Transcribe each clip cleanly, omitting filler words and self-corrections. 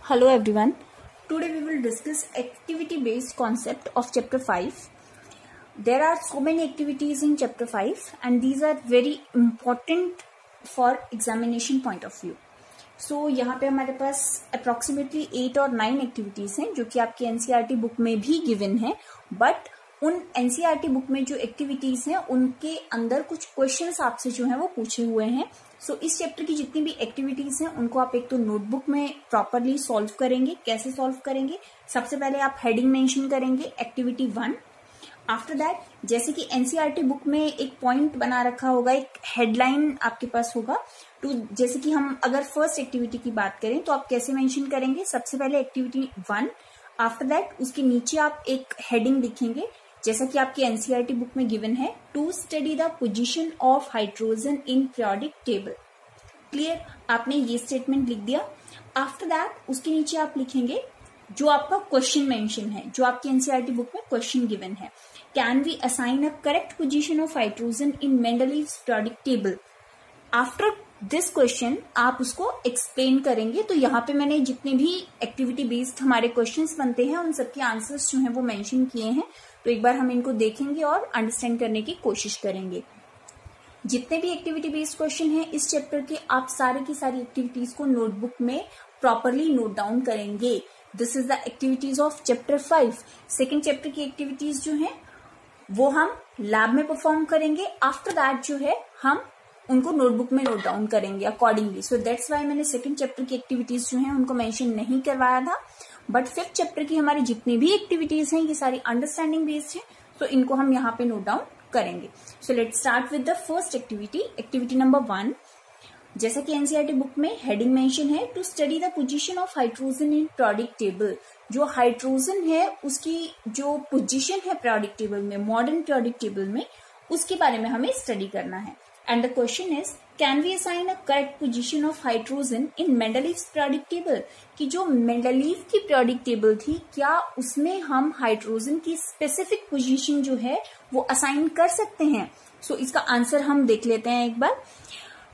Hello everyone. Today we will discuss activity based concept of chapter 5. There are so many activities in chapter 5 and these are very important for examination point of view. So यहाँ पे हमारे पास approximately 8 और 9 activities हैं जो कि आपकी NCERT book में भी गिवन है, बट उन एनसीईआरटी बुक में जो एक्टिविटीज हैं उनके अंदर कुछ क्वेश्चंस आपसे जो है वो पूछे हुए हैं. सो इस चैप्टर की जितनी भी एक्टिविटीज हैं उनको आप एक तो नोटबुक में प्रॉपरली सॉल्व करेंगे. कैसे सॉल्व करेंगे? सबसे पहले आप हेडिंग मेंशन करेंगे एक्टिविटी 1. आफ्टर दैट जैसे कि एनसीईआरटी बुक में एक पॉइंट बना रखा होगा, एक हेडलाइन आपके पास होगा. तो जैसे कि हम अगर फर्स्ट एक्टिविटी की बात करें तो आप कैसे मेंशन करेंगे? सबसे पहले एक्टिविटी 1. आफ्टर दैट उसके नीचे आप एक हेडिंग लिखेंगे जैसा कि आपकी एनसीईआरटी बुक में गिवन है, to study the position of hydrogen in periodic table. Clear? आपने ये स्टेटमेंट लिख दिया. आफ्टर दैट उसके नीचे आप लिखेंगे जो आपका क्वेश्चन मेंशन है, जो आपकी एनसीईआरटी बुक में क्वेश्चन गिवन है, can we assign a correct position of hydrogen in Mendeleev's periodic table. After this question आप उसको एक्सप्लेन करेंगे. तो यहाँ पे मैंने जितने भी एक्टिविटी बेस्ड हमारे क्वेश्चंस बनते हैं उन सबके आंसर्स जो हैं वो मेंशन किए हैं. तो एक बार हम इनको देखेंगे और अंडरस्टैंड करने की कोशिश करेंगे. जितने भी एक्टिविटी बेस्ड क्वेश्चन हैं इस चैप्टर के, आप सारे की सारी एक्टिविटीज को नोटबुक में प्रॉपरली नोट डाउन करेंगे. This is the activities of chapter 5. Second chapter की एक्टिविटीज जो हैं वो हम लैब में परफॉर्म करेंगे. आफ्टर दैट जो है हम उनको नोटबुक में नोट डाउन करेंगे अकॉर्डिंगली. सो दैट्स वाई मैंने सेकंड चैप्टर की एक्टिविटीज जो हैं उनको मेंशन नहीं करवाया था. बट फिफ्थ चैप्टर की हमारी जितनी भी एक्टिविटीज हैं ये सारी अंडरस्टैंडिंग बेस्ड है, तो इनको हम यहाँ पे नोट डाउन करेंगे. So let's start with the first activity. Activity number 1. जैसा कि एनसीईआरटी बुक में हेडिंग मेंशन है, to study the position of hydrogen in periodic table. जो हाइड्रोजन है उसकी जो पोजीशन है पीरियोडिक टेबल में, मॉडर्न पीरियोडिक टेबल में, उसके बारे में हमें स्टडी करना है. And the question is, can we assign a correct position of hydrogen in Mendeleev's periodic table? कि जो मेंडलीव की पीरियोडिक टेबल थी, क्या उसमें हम हाइड्रोजन की स्पेसिफिक पोजीशन जो है वो असाइन कर सकते हैं? सो इसका आंसर हम देख लेते हैं एक बार.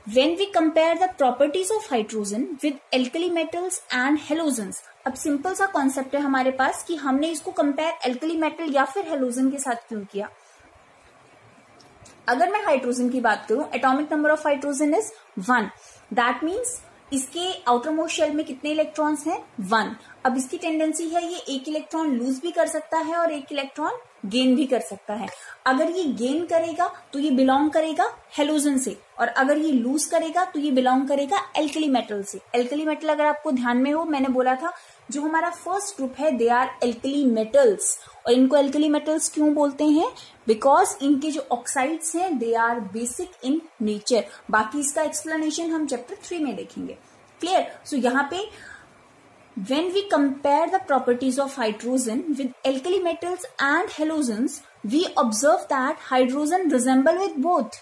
When we compare the properties of hydrogen with alkali metals and halogens. अब सिंपल सा कॉन्सेप्ट है हमारे पास कि हमने इसको कंपेयर एल्कली मेटल या फिर हेलोजन के साथ क्यों किया. अगर मैं हाइड्रोजन की बात करूं, atomic number of hydrogen is 1. That means इसके आउटर मोस्ट शेल में कितने इलेक्ट्रॉन्स हैं? 1. अब इसकी टेंडेंसी है ये एक इलेक्ट्रॉन लूज भी कर सकता है और एक इलेक्ट्रॉन गेन भी कर सकता है. अगर ये गेन करेगा तो ये बिलोंग करेगा हेलोजन से, और अगर ये लूज करेगा तो ये बिलोंग करेगा एल्कली मेटल से. एल्कली मेटल अगर आपको ध्यान में हो, मैंने बोला था जो हमारा फर्स्ट ग्रुप है दे आर एल्कली मेटल्स. और इनको एल्कली मेटल्स क्यों बोलते हैं? बिकॉज इनके जो ऑक्साइड्स हैं they are basic in nature. बाकी इसका एक्सप्लेनेशन हम चैप्टर 3 में देखेंगे. क्लियर? सो यहाँ पे when we compare the properties of hydrogen with alkali metals and halogens, we observe that hydrogen resemble with both.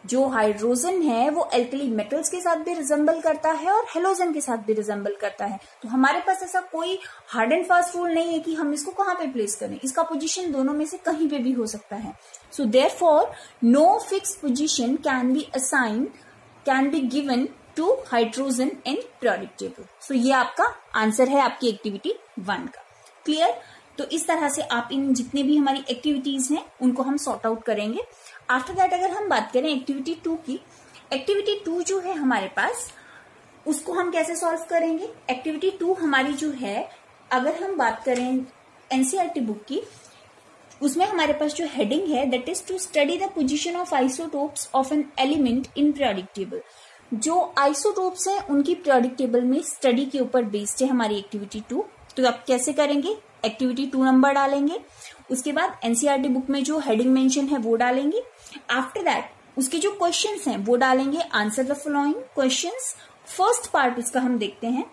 जो हाइड्रोजन है वो एल्कली मेटल्स के साथ भी रिजेंबल करता है और हेलोजन के साथ भी रिजेंबल करता है. तो हमारे पास ऐसा कोई हार्ड एंड फास्ट रूल नहीं है कि हम इसको कहाँ पे प्लेस करें. इसका पोजीशन दोनों में से कहीं पे भी हो सकता है. So therefore no fix position can be given to hydrogen in periodic table. So ये आपका आंसर है आपकी एक्टिविटी 1 का. क्लियर? तो इस तरह से आप इन जितने भी हमारी एक्टिविटीज हैं उनको हम सॉर्ट आउट करेंगे. आफ्टर दैट अगर हम बात करें एक्टिविटी 2 की, एक्टिविटी 2 जो है हमारे पास उसको हम कैसे सॉल्व करेंगे? एक्टिविटी 2 हमारी जो है, अगर हम बात करें एनसीईआरटी बुक की, उसमें हमारे पास जो हेडिंग है that is to study the position of isotopes of an element in periodic table. जो आइसोटोप्स हैं उनकी पीरियोडिक टेबल में स्टडी के ऊपर बेस्ड है हमारी एक्टिविटी 2. तो आप कैसे करेंगे? एक्टिविटी 2 नंबर डालेंगे, उसके बाद एनसीईआरटी बुक में जो हेडिंग मेंशन है वो डालेंगे. आफ्टर दैट उसके जो क्वेश्चंस हैं वो डालेंगे. Answer the following questions. First part इसका हम देखते हैं.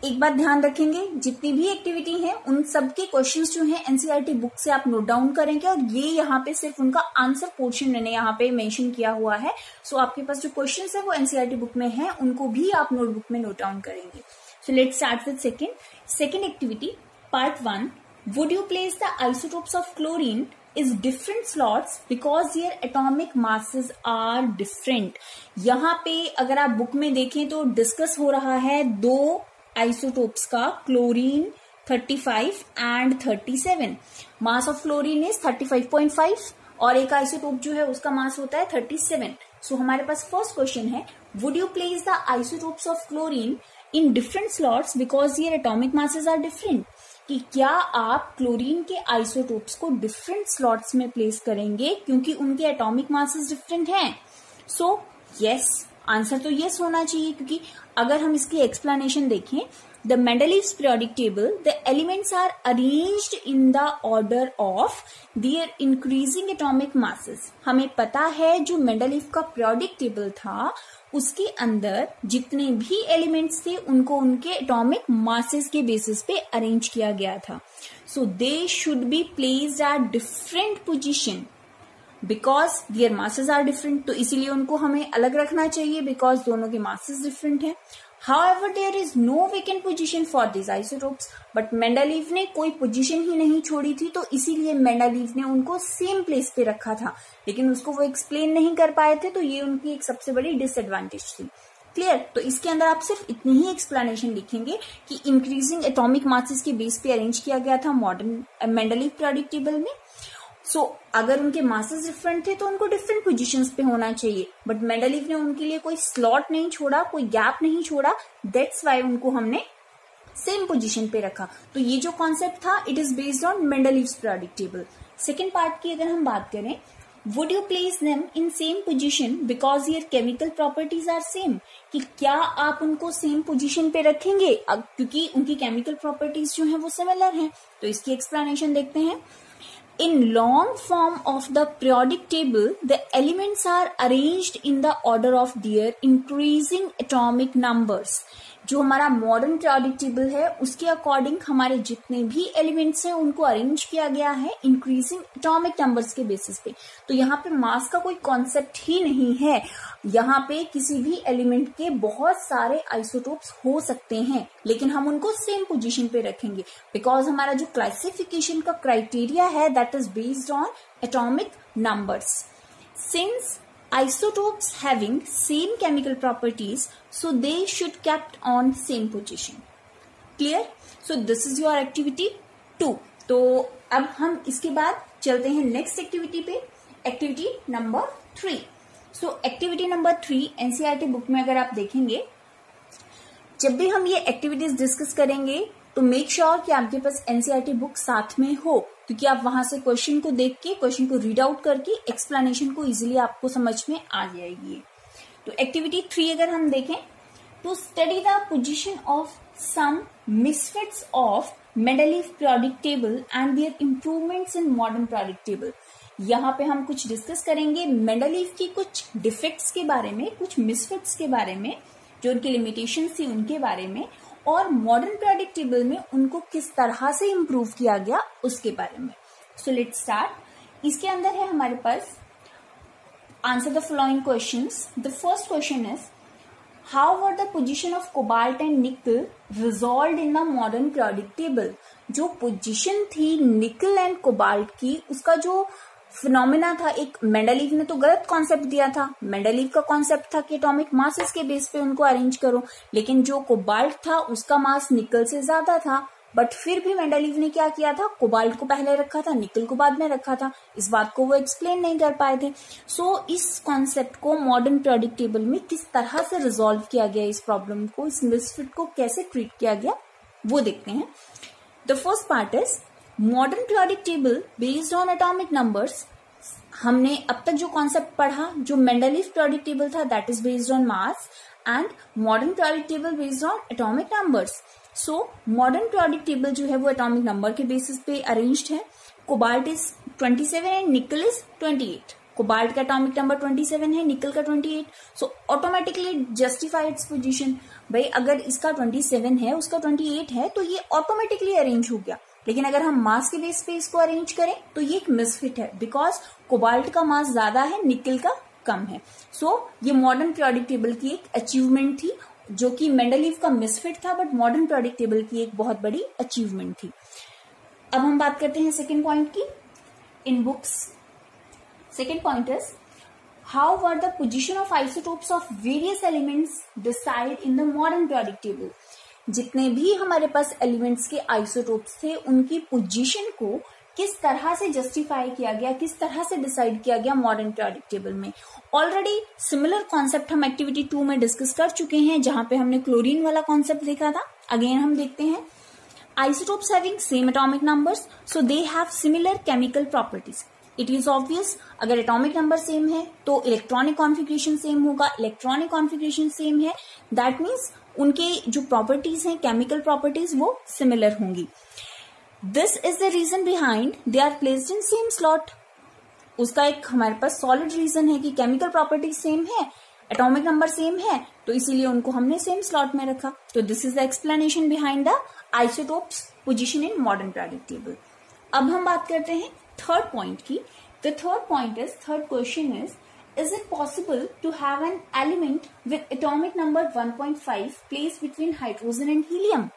एक बात ध्यान रखेंगे, जितनी भी एक्टिविटी है उन सबके क्वेश्चंस जो हैं एनसीईआरटी बुक से आप नोट डाउन करेंगे, और ये यहाँ पे सिर्फ उनका आंसर पोर्शन मैंने यहाँ पे मेंशन किया हुआ है. सो आपके पास जो क्वेश्चंस है वो एनसीईआरटी बुक में है, उनको भी आप नोटबुक में नोट डाउन करेंगे. So let's start with second activity part 1. Would you place the isotopes of chlorine is different slots because their atomic masses are different. यहाँ पे अगर आप बुक में देखें तो डिस्कस हो रहा है दो आइसोटोप्स का, chlorine 35 and 37. Mass of chlorine is 35.5 और एक आइसोटोप जो है उसका मास होता है 37. सो हमारे पास फर्स्ट क्वेश्चन है, would you place the isotopes of chlorine in different slots because their atomic masses are different. कि क्या आप क्लोरीन के आइसोटोप्स को डिफरेंट स्लॉट्स में प्लेस करेंगे क्योंकि उनके एटॉमिक मासेस डिफरेंट हैं. सो यस, आंसर तो यस होना चाहिए, क्योंकि अगर हम इसकी एक्सप्लेनेशन देखें, the Mendeleev's periodic table, the elements are arranged in the order of their increasing atomic masses. हमें पता है जो मेंडलीव का पीरियोडिक टेबल था उसके अंदर जितने भी एलिमेंट्स थे उनको उनके एटॉमिक मासेस के बेसिस पे अरेंज किया गया था. So they should be placed at different position because their masses are different. तो इसीलिए उनको हमें अलग रखना चाहिए बिकॉज दोनों के मासेस डिफरेंट है. However, there is no vacant position for these isotopes. But Mendeleev ने कोई पोजीशन ही नहीं छोड़ी थी, तो इसीलिए मेंडलीव ने उनको सेम प्लेस पे रखा था, लेकिन उसको वो एक्सप्लेन नहीं कर पाए थे, तो ये उनकी एक सबसे बड़ी डिसएडवांटेज थी. क्लियर. तो इसके अंदर आप सिर्फ इतनी ही एक्सप्लेनेशन लिखेंगे कि इंक्रीजिंग एटॉमिक मासेस के बेस पे अरेंज किया गया था मॉडर्न मेंडलीव पीरियोडिक टेबल में. सो अगर उनके मासेस डिफरेंट थे तो उनको डिफरेंट पोजीशंस पे होना चाहिए, बट मेंडलीव ने उनके लिए कोई स्लॉट नहीं छोड़ा, कोई गैप नहीं छोड़ा. दैट्स वाई उनको हमने सेम पोजीशन पे रखा. तो ये जो कॉन्सेप्ट था it is based on Mendeleev's periodic table. Second part की अगर हम बात करें, would you place them in same position because their chemical properties are same. कि क्या आप उनको सेम पोजीशन पे रखेंगे क्योंकि उनकी केमिकल प्रॉपर्टीज जो है वो सिमिलर हैं. तो इसकी एक्सप्लेनेशन देखते हैं. In long form of the periodic table, the elements are arranged in the order of their increasing atomic numbers. जो हमारा मॉडर्न पीरियोडिक टेबल है उसके अकॉर्डिंग हमारे जितने भी एलिमेंट्स हैं उनको अरेंज किया गया है इंक्रीजिंग एटॉमिक नंबर्स के बेसिस पे. तो यहाँ पे मास का कोई कॉन्सेप्ट ही नहीं है. यहाँ पे किसी भी एलिमेंट के बहुत सारे आइसोटोप्स हो सकते हैं, लेकिन हम उनको सेम पोजीशन पे रखेंगे बिकॉज हमारा जो क्लासिफिकेशन का क्राइटेरिया है that is based on atomic numbers. Since isotopes having same chemical properties, so they should kept on same position. Clear? So this is your activity 2. तो अब हम इसके बाद चलते हैं नेक्स्ट एक्टिविटी पे, एक्टिविटी नंबर 3. सो एक्टिविटी नंबर 3 एनसीईआरटी बुक में अगर आप देखेंगे, जब भी हम ये एक्टिविटीज डिस्कस करेंगे तो मेक श्योर कि आपके पास एनसीईआरटी बुक साथ में हो, क्योंकि आप वहां से क्वेश्चन को देख के, क्वेश्चन को रीड आउट करके एक्सप्लेनेशन को इजीली आपको समझ में आ जाएगी. तो एक्टिविटी 3 अगर हम देखें, to study the position of some misfits of Mendeleev periodic table and their improvements in modern periodic table. यहाँ पे हम कुछ डिस्कस करेंगे मेंडलीव की कुछ डिफेक्ट्स के बारे में, कुछ मिसफिट्स के बारे में, जो उनकी लिमिटेशंस थी उनके बारे में, और मॉडर्न पीरियोडिक टेबल में उनको किस तरह से इम्प्रूव किया गया उसके बारे में. So let's start. इसके अंदर है हमारे पास answer the following questions. The first question is, how were the position of cobalt and nickel resolved in the modern periodic table. जो पोजीशन थी निकल एंड कोबाल्ट की, उसका जो फिनोमिना था, एक मेंडलीव ने तो गलत कॉन्सेप्ट दिया था. मेंडलीव का कॉन्सेप्ट था कि एटॉमिक मासेस के बेस पे उनको अरेंज करो, लेकिन जो कोबाल्ट था उसका मास निकल से ज्यादा था. बट फिर भी मेंडलीव ने क्या किया था, कोबाल्ट को पहले रखा था, निकल को बाद में रखा था. इस बात को वो एक्सप्लेन नहीं कर पाए थे. सो इस कॉन्सेप्ट को मॉडर्न पीरियोडिक टेबल में किस तरह से रिजॉल्व किया गया, इस प्रॉब्लम को, इस मिसफिट को कैसे ट्रीट किया गया, वो देखते हैं. The first part is modern periodic table based on atomic numbers. हमने अब तक जो कॉन्सेप्ट पढ़ा, जो मेंडलीव पीरियोडिक टेबल था that is based on mass, and modern periodic table based on atomic numbers. So modern periodic table जो है वो एटॉमिक नंबर के बेसिस पे अरेंज्ड है. कोबाल्ट इज 27 एंड निकल इज 28. कोबाल्ट का एटॉमिक नंबर 27 है, निकल का 28. So automatically justify its position. भाई अगर इसका 27 है, उसका 28 है, तो ये ऑटोमेटिकली अरेंज हो गया. लेकिन अगर हम मास के बेस पे इसको अरेंज करें तो ये एक मिसफिट है बिकॉज कोबाल्ट का मास ज्यादा है, निकल का कम है. सो ये मॉडर्न पीरियोडिक टेबल की एक अचीवमेंट थी, जो कि मेंडलीव का मिसफिट था, बट मॉडर्न पीरियोडिक टेबल की एक बहुत बड़ी अचीवमेंट थी. अब हम बात करते हैं सेकेंड पॉइंट की. In books second point is, how were the position of isotopes of various elements decide in the modern periodic table. जितने भी हमारे पास एलिमेंट्स के आइसोटोप्स थे उनकी पोजीशन को किस तरह से जस्टिफाई किया गया, किस तरह से डिसाइड किया गया मॉडर्न पीरियोडिक टेबल में। ऑलरेडी सिमिलर कॉन्सेप्ट हम एक्टिविटी 2 में डिस्कस कर चुके हैं, जहां पे हमने क्लोरीन वाला कॉन्सेप्ट देखा था। अगेन हम देखते हैं, isotopes having same atomic numbers so they have similar chemical properties. It is obvious, अगर एटॉमिक नंबर सेम है तो इलेक्ट्रॉनिक कॉन्फ़िगरेशन सेम होगा, इलेक्ट्रॉनिक कॉन्फ़िगरेशन सेम है, दैट मीन्स उनके जो प्रॉपर्टीज हैं, केमिकल प्रॉपर्टीज, वो सिमिलर होंगी। This is the reason behind they are placed in same slot. उसका एक हमारे पास सॉलिड रीजन है कि केमिकल प्रॉपर्टीज सेम है, एटॉमिक नंबर सेम है, तो इसीलिए उनको हमने सेम स्लॉट में रखा। तो this is the explanation behind the isotopes position in modern periodic table. अब हम बात करते हैं थर्ड पॉइंट की। The third point is, third question is it possible to have an element with atomic number 1.5 placed between hydrogen and helium.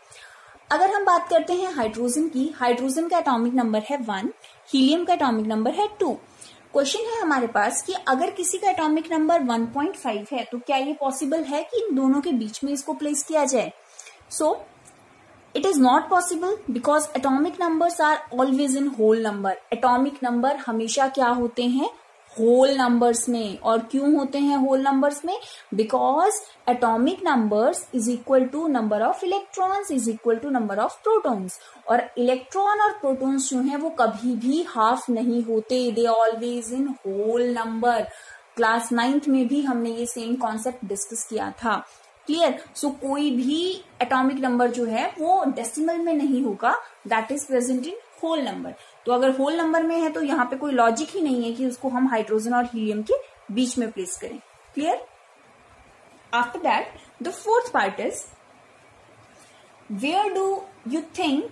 अगर हम बात करते हैं हाइड्रोजन की, हाइड्रोजन का एटॉमिक नंबर है 1, हीलियम का एटॉमिक नंबर है 2। क्वेश्चन है हमारे पास कि अगर किसी का एटॉमिक नंबर 1.5 है तो क्या ये पॉसिबल है कि इन दोनों के बीच में इसको प्लेस किया जाए। So it is not possible because atomic numbers are always in whole number. Atomic number हमेशा क्या होते हैं, होल नंबर्स में। और क्यों होते हैं होल नंबर्स में, because atomic numbers is equal to number of electrons is equal to number of protons. और इलेक्ट्रॉन और प्रोटॉन्स जो हैं वो कभी भी हाफ नहीं होते, they always in whole number. Class 9th में भी हमने ये सेम कॉन्सेप्ट डिस्कस किया था। क्लियर। सो कोई भी एटॉमिक नंबर जो है वो डेसिमल में नहीं होगा, that is present in whole number. तो अगर होल नंबर में है तो यहाँ पे कोई लॉजिक ही नहीं है कि उसको हम हाइड्रोजन और हीलियम के बीच में प्लेस करें। Clear. After that the fourth part is, where do you think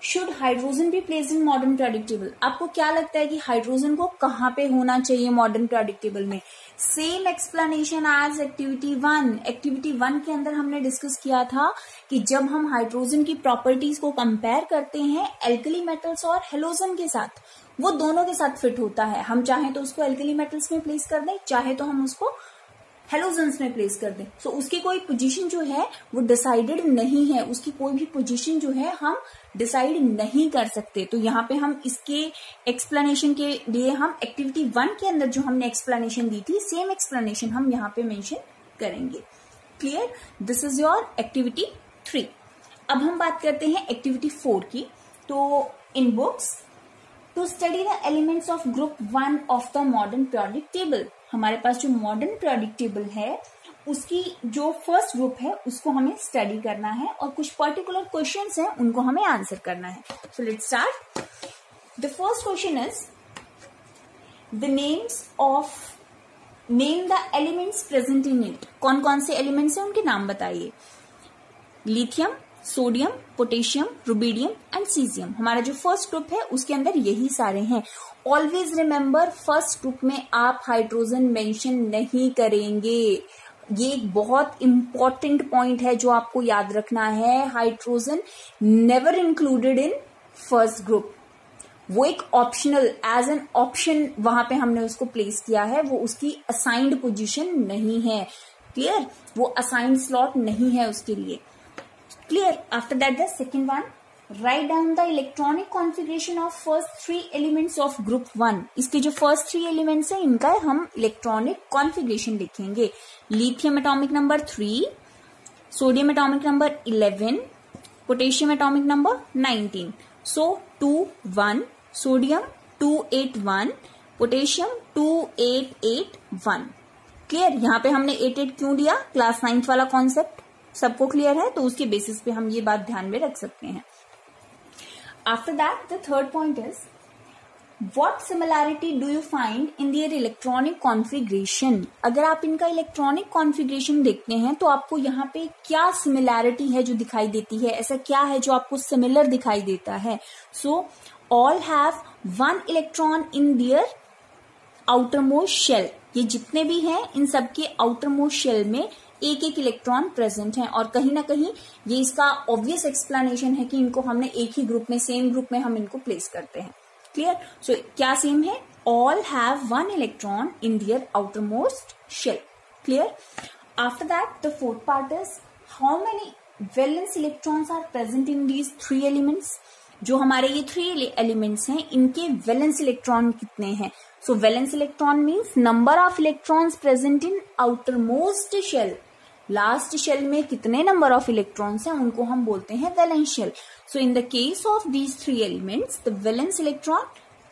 should hydrogen be placed in modern periodic table. आपको क्या लगता है कि हाइड्रोजन को कहाँ पे होना चाहिए मॉडर्न पीरियोडिक टेबल में। Same explanation as activity 1। Activity 1 के अंदर हमने डिस्कस किया था कि जब हम हाइड्रोजन की प्रॉपर्टीज को कंपेयर करते हैं एल्कली मेटल्स और हेलोजन के साथ, वो दोनों के साथ फिट होता है। हम चाहे तो उसको एल्कली मेटल्स में प्लेस कर दें, चाहे तो हम उसको हेलोजन्स में प्लेस कर दें। सो उसकी कोई पोजीशन जो है वो डिसाइडेड नहीं है, उसकी कोई भी पोजीशन जो है हम डिसाइड नहीं कर सकते। तो यहाँ पे हम इसके एक्सप्लेनेशन के लिए हम एक्टिविटी 1 के अंदर जो हमने एक्सप्लेनेशन दी थी, सेम एक्सप्लेनेशन हम यहाँ पे मेंशन करेंगे। Clear. This is your activity 3। अब हम बात करते हैं एक्टिविटी 4 की। तो in books to study the elements of group 1 of the modern periodic table. हमारे पास जो मॉडर्न पीरियोडिक टेबल है उसकी जो फर्स्ट ग्रुप है उसको हमें स्टडी करना है और कुछ पर्टिकुलर क्वेश्चंस हैं उनको हमें आंसर करना है। सो let's start. The first question is the name the elements present in it. कौन कौन से एलिमेंट्स हैं उनके नाम बताइए। Lithium, sodium, potassium, rubidium and caesium. हमारा जो फर्स्ट ग्रुप है उसके अंदर यही सारे हैं। ऑलवेज रिमेंबर, फर्स्ट ग्रुप में आप हाइड्रोजन मेंशन नहीं करेंगे। ये एक बहुत इंपॉर्टेंट पॉइंट है जो आपको याद रखना है। Hydrogen never included in first group. वो एक ऑप्शनल, एज एन ऑप्शन वहां पे हमने उसको प्लेस किया है, वो उसकी असाइंड पोजीशन नहीं है। क्लियर। वो असाइंड स्लॉट नहीं है उसके लिए। Clear. After that the second one, write down the electronic configuration of first 3 elements of group 1। इसके जो फर्स्ट 3 एलिमेंट्स हैं इनका हम इलेक्ट्रॉनिक कॉन्फ़िगरेशन लिखेंगे। Lithium atomic number 3, sodium atomic number 11, potassium atomic number 19। सो 2-1, सोडियम 2-8-1, पोटेशियम 2-8-8-1। क्लियर। यहाँ पे हमने 8-8 क्यों दिया, क्लास 9th वाला कॉन्सेप्ट सबको क्लियर है, तो उसके बेसिस पे हम ये बात ध्यान में रख सकते हैं। After that the third point is, what similarity do you find in their electronic configuration. अगर आप इनका इलेक्ट्रॉनिक कॉन्फ़िगरेशन देखते हैं तो आपको यहाँ पे क्या सिमिलैरिटी है जो दिखाई देती है, ऐसा क्या है जो आपको सिमिलर दिखाई देता है। So all have 1 electron in their outer most shell. ये जितने भी हैं इन सबके आउटर मोस्ट शेल में एक एक इलेक्ट्रॉन प्रेजेंट है। और कहीं ना कहीं ये इसका ऑब्वियस एक्सप्लेनेशन है कि इनको हमने एक ही ग्रुप में, सेम ग्रुप में हम इनको प्लेस करते हैं। क्लियर। सो क्या सेम है, all have 1 electron in their outer most shell. Clear. After that the fourth part is, how many valence electrons are present in these 3 elements. जो हमारे ये 3 एलिमेंट्स हैं इनके वैलेंस इलेक्ट्रॉन कितने हैं? So valence electron means number of electrons present in outer most shell. Last shell में कितने number of electrons हैं उनको हम बोलते हैं valence shell. So in the case of these 3 elements the valence electron,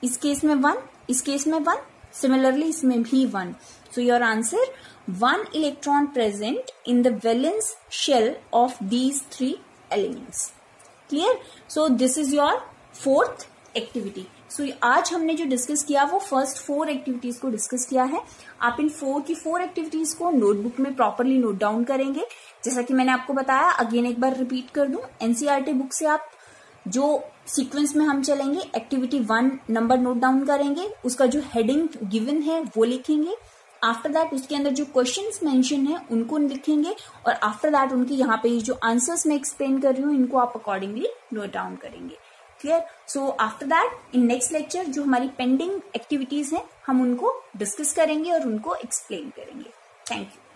इस केस में 1, इस केस में 1, सिमिलरली इसमें भी 1। So your answer 1 electron present in the valence shell of these 3 elements. Clear? So this is your 4th activity. So आज हमने जो discuss किया वो फर्स्ट 4 एक्टिविटीज को डिस्कस किया है। आप इन 4 एक्टिविटीज को नोटबुक में प्रॉपरली नोट डाउन करेंगे। जैसा कि मैंने आपको बताया, अगेन एक बार रिपीट कर दूं, एनसीईआरटी बुक से आप जो सीक्वेंस में हम चलेंगे, एक्टिविटी 1 नंबर नोट डाउन करेंगे, उसका जो हेडिंग गिवन है वो लिखेंगे। आफ्टर दैट उसके अंदर जो क्वेश्चंस मेंशन है उनको लिखेंगे और आफ्टर दैट उनके यहाँ पे जो आंसर्स मैं एक्सप्लेन कर रही हूँ इनको आप अकॉर्डिंगली नोट डाउन करेंगे। Clear? So after that in next lecture जो हमारी पेंडिंग एक्टिविटीज हैं हम उनको डिस्कस करेंगे और उनको एक्सप्लेन करेंगे। Thank you.